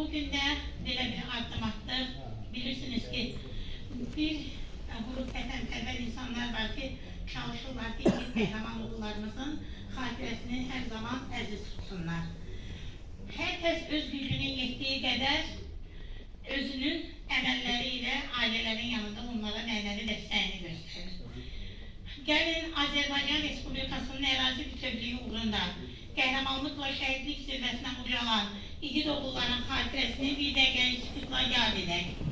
bugün də belə bir addım atdıq. Bilirsiniz ki, bir grup vətənpərvər insanlar var ki, çalışırlar ki, qəhrəman oğullarımızın xatirəsini hər zaman əziz tutsunlar. Hər kəs öz gücünün yetdiyi qədər özünün əməlləri ilə ailələrin yanında onlara mənəvi dəstəyini göstərir. Gəlin, Azərbaycan Respublikasının ərazi bütövlüyü uğrunda qəhrəmanlıqla şəhidlik zirvəsinə ucalan igid oğulların xatirəsini bir dəqiqəlik sükutla yad edək.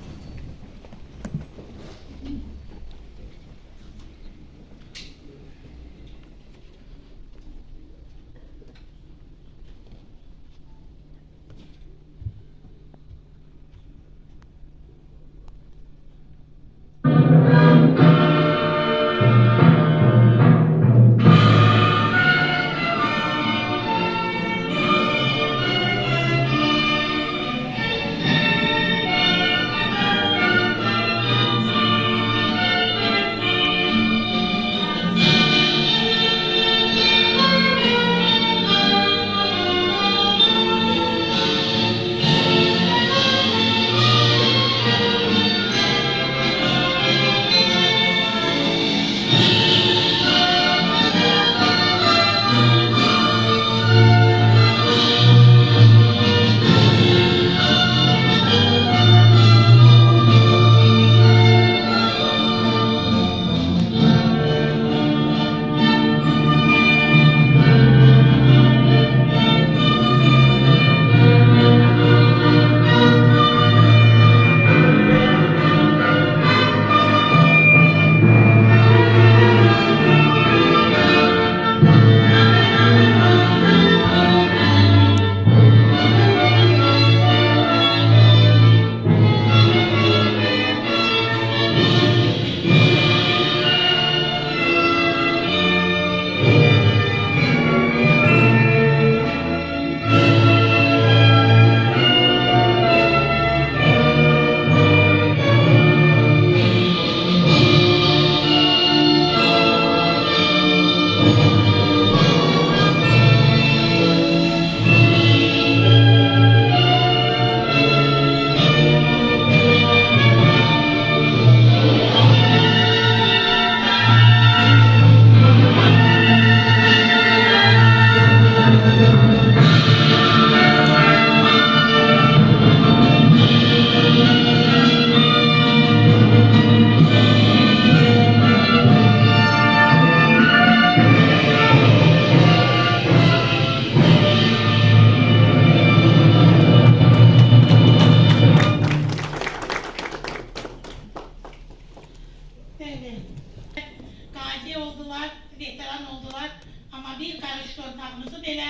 Gazi oldular, veteran oldular ama bir karış torpağımızı belə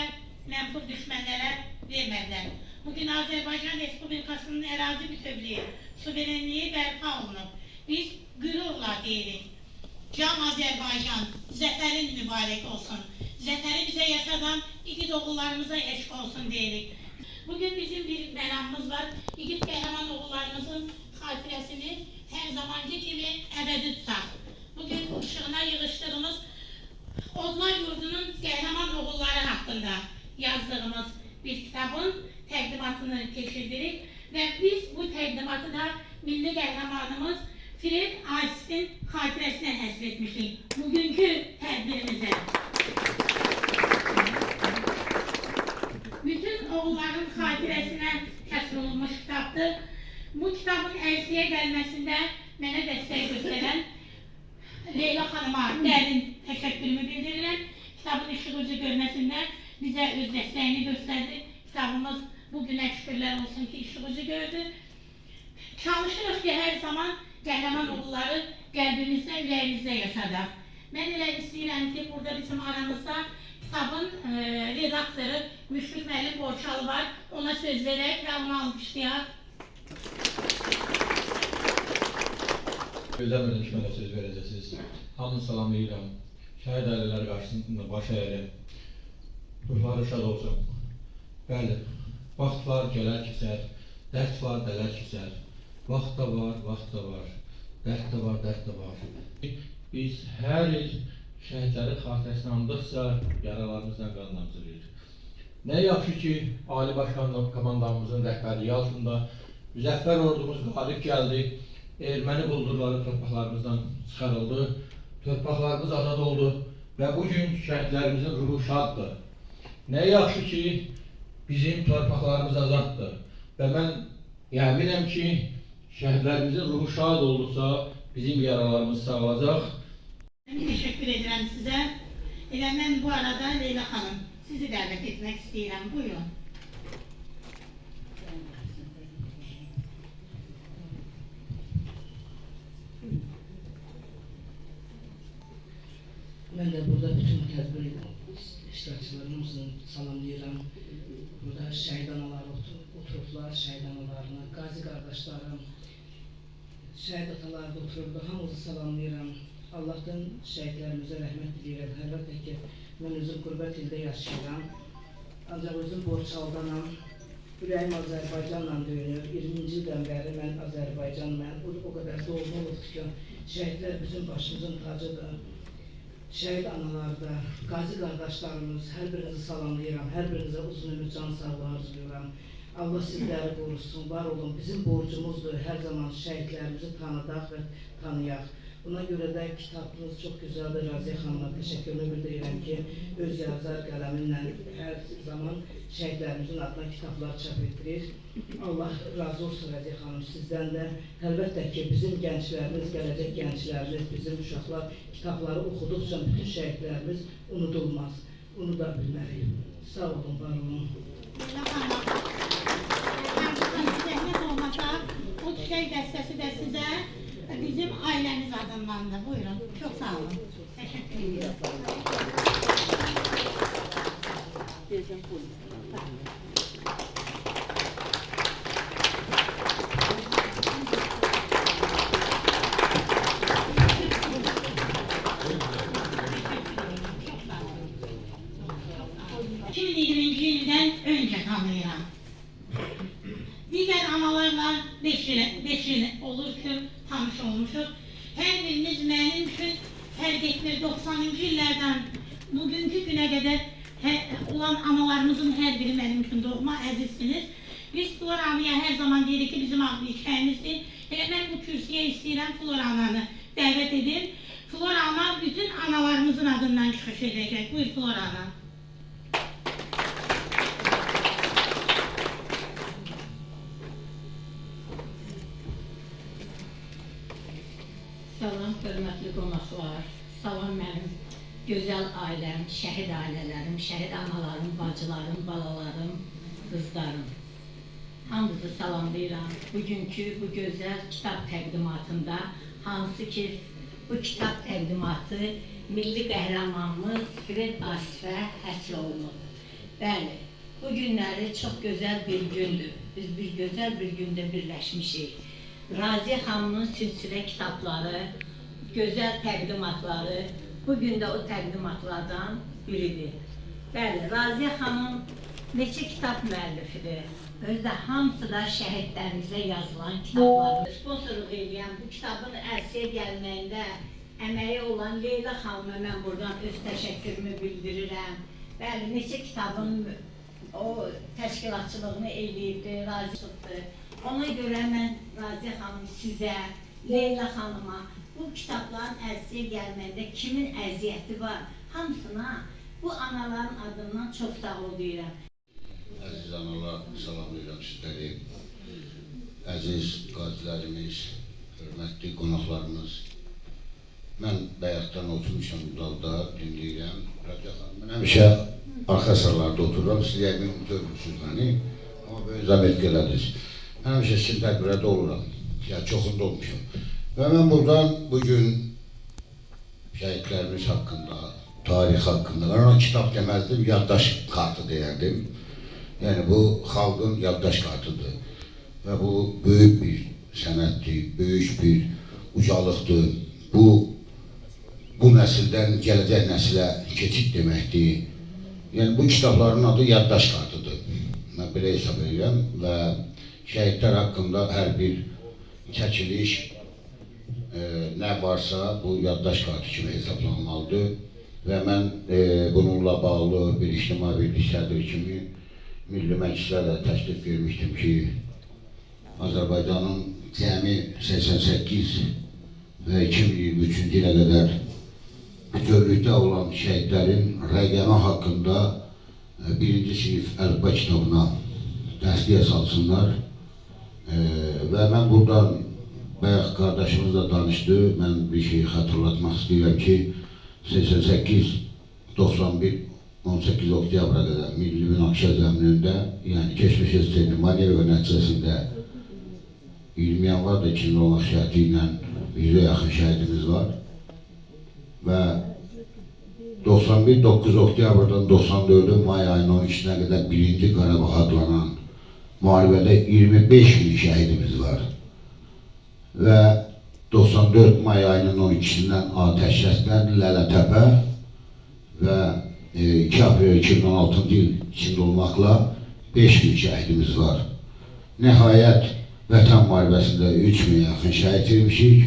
mənfur düşmənlərə vermədilər. Bugün Azərbaycan Respublikasının ərazi bütövlüyü, suverenliği bərpa olunub. Biz qürurla deyirik. Can Azərbaycan, zəfərin mübarək olsun. Zəfəri bizə yaşadan igid oğullarımıza eşq olsun deyirik. Bugün bizim bir məramımız var. İgid qəhrəman oğullarımızın xatirəsini hər zamanki kimi əbədi tutaq. Bugün ışığına yığışdığımız Odlar Yurdu'nun qəhrəman oğulları haqqında yazdığımız bir kitabın təqdimatını keçirdirik və biz bu təqdimatı da milli qəhrəmanımız Fred Asis'in xatirəsinə həsr etmişik bugünkü tədbirimizə. Bütün oğulların xatirəsinə kəsr olunmuş kitabdır. Bu kitabın əlsiyə gəlməsində mənə dəstək göstərən Leyla Xanıma dərin təşəkkürümü bildirirəm. Kitabın işıq üzü görməsində bizə öz dəstəyini göstərdi. Kitabımız bugünə şükürlər olsun ki, işıq üzü gördü. Çalışırıq ki, hər zaman qəhrəman oğulları qəlbimizdə, ürəyimizdə yaşadaq. Mən elə istəyirəm ki, burada bizim aramızda kitabın redaktoru Müşfiq müəllim Borçalı var. Ona söz verək və onu almışlayaq. Gözəl mənə söz verəcəksiniz. Hamını salamlayıram. Şəhid ailələri qarşısında baş əyərim. Ruhları şad olsun. Bəli, vaxtlar gələr keçər, dərd var, dələr keçər. Vaxt da var, vaxt da var. Dərd də var, dərd də var. Biz hər il şəhidlərin xatirəsini andıqca yaralarımızdan qanlandırırıq. Ne yaxşı ki, Ali Başkan komandamızın rəhbərliyi altında Müzəffər ordumuz qalib gəldi. Erməni quldurları torpaqlarımızdan çıxarıldı. Torpaqlarımız azad oldu və bugün şəhidlərimizin ruhu şaddır. Ne yaxşı ki, bizim torpaqlarımız azaddır. Və mən əminəm ki, şəhidlərimizin ruhu şad olursa, bizim yaralarımız sağalacaq. Teşekkür ederim size. Ben bu arada Leyla Hanım, sizi davet etmek istedim. Buyurun. Ben de burada bütün tedbir iştirakçılarımızı salamlayıram. Burada şehit analar oturublar, şehit analarını, gazi kardeşlerim, şehit atalar da otururdu. Hamınızı salamlayıram. Allah'tan şehitlerimize rahmet dileyirəm. Əlbəttə ki, mən özüm qürbət ildə yaşayıram. Ancaq özüm borç aldanam. Ürəyim Azərbaycanla döyünür. 20-ci ildən bəri mən Azərbaycan, o qədər doğma olub ki, şehitler bizim başımızın tacıdır. Şehit analarda, gazi kardeşlerimiz, her birinizi salamlayıram, her birinize uzun ömür, can sağlığı arzulayıram. Allah sizleri korusun, var olun. Bizim borcumuzdur her zaman şehitlerimizi tanıdaq ve tanıyaq. Buna göre de kitabınız çok güzeldir. Raziye Hanım'a teşekkürünü bildirirəm ki, öz yazar qələminlə her zaman şehitlerimizin adına kitaplar çap ettirir. Allah razı olsun Raziye Hanım sizden de. Elbette ki bizim gençlerimiz, gelecek gençlerimiz, bizim uşaqlar kitapları okudukça bütün şehitlerimiz unutulmaz. Onu da bilməliyim. Sağ olun, var olun. Leyla Hanım, zəhmət olmasa, o çiçək dəstəsi də sizə bizim ailemiz adındandır. Buyurun. Çok sağ olun. Teşekkür ederim. Şimdi 20. yıldan önce tanıyıram. Diğer analarla 5 yıl olur ki tanış olmuşuz. Her biriniz benim için fark etmir 90'ıncı illerden bugünkü güne kadar olan analarımızın her biri benim için doğma əzizsiniz. Biz Flora Ana'ya her zaman dedik ki bizim ağlayışlarımızdır. Ben bu kürsüye istəyirəm Flora Ana'nı davet edin. Flora Ana bütün analarımızın adından çıxış edecek. Buyur Flora Ana. Salam, hörmətli qonaqlar, salam mənim gözəl ailəm, şəhid ailələrim, şəhid analarım, bacılarım, balalarım, qızlarım. Hamınızı salamlayıram. Bugünkü bu gözəl kitab təqdimatında, hansı ki bu kitab təqdimatı milli qəhrəmanımız Fred Asifə həsr olunur. Bəli, bu günləri çox gözəl bir gündür. Biz bir gözəl bir gündə birləşmişik. Raziye Hanım'ın silsilə kitabları, gözəl təqdimatları bugün də o təqdimatlardan biridir. Bəli, Raziye Hanım neçə kitab müəllifidir. Özdə hamısı da şəhidlərimizə yazılan kitablardır. Sponsorluq edən bu kitabın əlsiyə gəlməyində əməyi olan Leyla Hanım'a mən buradan öz təşəkkürümü bildirirəm. Bəli, neçə kitabın o təşkilatçılığını eləyibdi, razı çıxdı. Ona göre ben Raziye Hanım size, Leyla Hanım'a bu kitapların əlsiyə gəlməyində kimin əziyyəti var? Hamısına bu anaların adından çok sağ ol deyirəm. Əziz analar, salamlayıram sizləri. Əziz qazilərimiz, hörmətli qonaqlarımız. Mən bayaqdan oturmuşam dalda, dinləyirəm. Raziye Hanım, mən həmişə arxa sıralarda otururam, siz yəqin görmürsünüz məni. Amma böyle zəhmət gələdiniz. Mən həmişə sizin tədbirədə oluram, ya çoxunda olmuşam. Və mən buradan bugün şəhidlərimiz haqqında, tarix haqqında, mən ona kitab deməzdim, yaddaş kartı deyərdim. Yəni bu xalqın yaddaş kartıdır. Və bu böyük bir sənətdir, böyük bir ucalıqdır. Bu nəsildən gələcək nəsilə keçid deməkdir. Yəni bu kitabların adı yaddaş kartıdır. Mən belə hesab edirəm və şəhidlər haqqında hər bir çəkiliş nə varsa bu yaddaş kartı kimi hesablanmalıdır və mən bununla bağlı bir ictimai birlik sədri kimi Milli Məclisdə də təklif vermişdim ki, Azərbaycanın cəmi 88 və 2023-cü ilə qədər bütövlükdə olan şəhidlərin rəqəmi haqqında birinci sinif əlifba kitabına dəstəyə salsınlar. Və mən buradan, bayaq qardaşımız da danışdı, mən bir şey xatırlatmaq istəyirəm ki, 88-91 18 oktyabra qədər Milli Münaqişə zəminində, yəni keçmiş SSR manevr nəticəsində 20 yanvar 2010 şəhidi ilə 100-ə yaxın şəhidimiz var və 91-9 oktyabrdan 94 may ayının 12-nə qədər 1-ci Qarabağ adlanan müharibədə 25 min şəhidimiz var və 94 may ayının 12-dən Atəşkəsdən Lələtəpə və 2 aprel 2016 il içində olmaqla 5 min şəhidimiz var. Nəhayət, Vətən müharibəsində 3 min yaxın şəhid vermişik,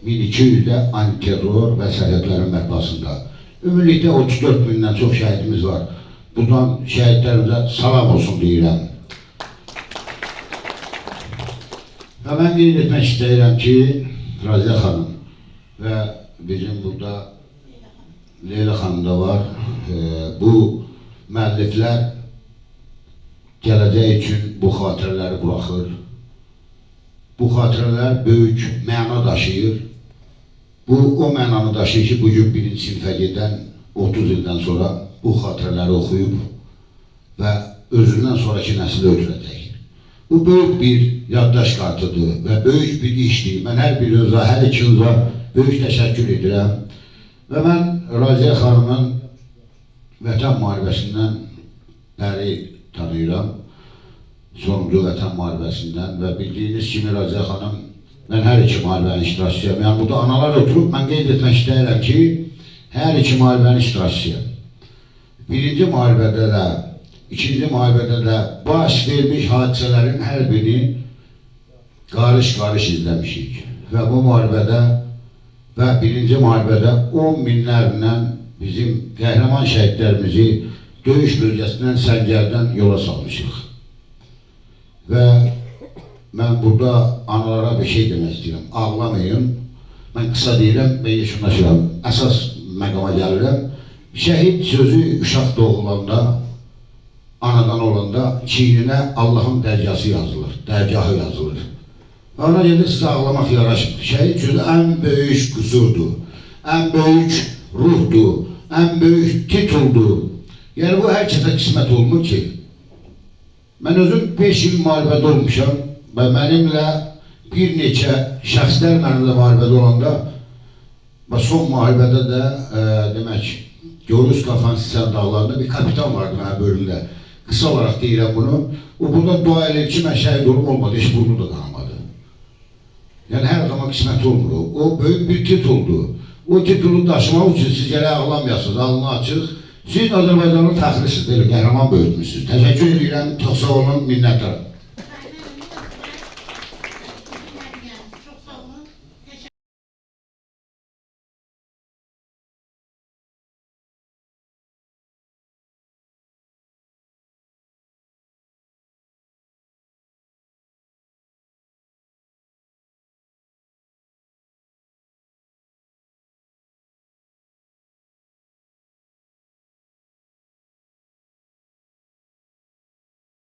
1200 də antiterror və sərhədlərin bərpasında. Ümumilikdə 34 mindən çox şəhidimiz var. Buradan şəhidlərimizə salam olsun deyirəm. Və mən qeyd etmək istəyirəm ki, Raziyə xanım və bizim burada Leyla xanım da var. Bu müəlliflər gələcək üçün bu xatirələri buraxır. Bu xatirələr böyük məna daşıyır. Bu o mənanı daşıyır ki, bugün birinci sinifə gedən 30 ildən sonra bu xatirələri oxuyub və özündən sonraki nəslə ötürəcək. Bu böyük bir yaddaş kartıdır və böyük bir işdir. Mən hər birinizə, hər ikinizə böyük təşəkkür edirəm. Və mən Raziyə xanımın Vətən müharibəsindən bəri tanıyıram. Sonuncu Vətən müharibəsindən və bildiyiniz kimi Raziyə xanım, mən hər iki müharibənin iştirakçısıyam. Yəni burada analar oturub, mən qeyd etmək istəyirəm ki, hər iki müharibənin iştirakçısıyam. Birinci müharibədə də, ikinci müharibədə də baş vermiş hadisələrin hər birini qarış-qarış izləmişik. Və bu müharibədə və birinci müharibədə 10 minlərlə bizim qəhrəman şəhidlərimizi döyüş bölgəsindən, səngərdən yola salmışıq. Və mən burada analara bir şey demək istəyirəm, ağlamayın. Mən qısa deyirəm və yekunlaşıram. Əsas məqama gəlirəm. Şəhid sözü uşaq doğulanda, anadan olanda çiyninə Allahın dərgahı yazılır. Ona görə sizə ağlamaq yaraşmır. Şəhid sözü ən böyük qüsurdur, ən böyük ruhdur, ən böyük tituldur. Yəni bu hər kəsə qismət olmur ki. Mən özüm 5 il müharibədə olmuşam və mənimlə bir neçə şəxslər mənimlə müharibədə olanda və son müharibədə də demək, Gorus Qafansiyan dağlarında bir kapitan vardı mənim bölümdə. Qısa olaraq deyirəm bunu. O burada dua edir ki, mən şəhid olub olmadı, heç burnu da qanamadı. Yəni hər zaman qismət olmur. O böyük bir tituldur. O titulu daşımaq üçün siz gərək ağlamayasınız, alnı açıq. Siz Azərbaycanın fəxrisiz, qəhrəman böyütmüşsünüz. Təşəkkür edirəm, çox sağ olun, minnətdarım.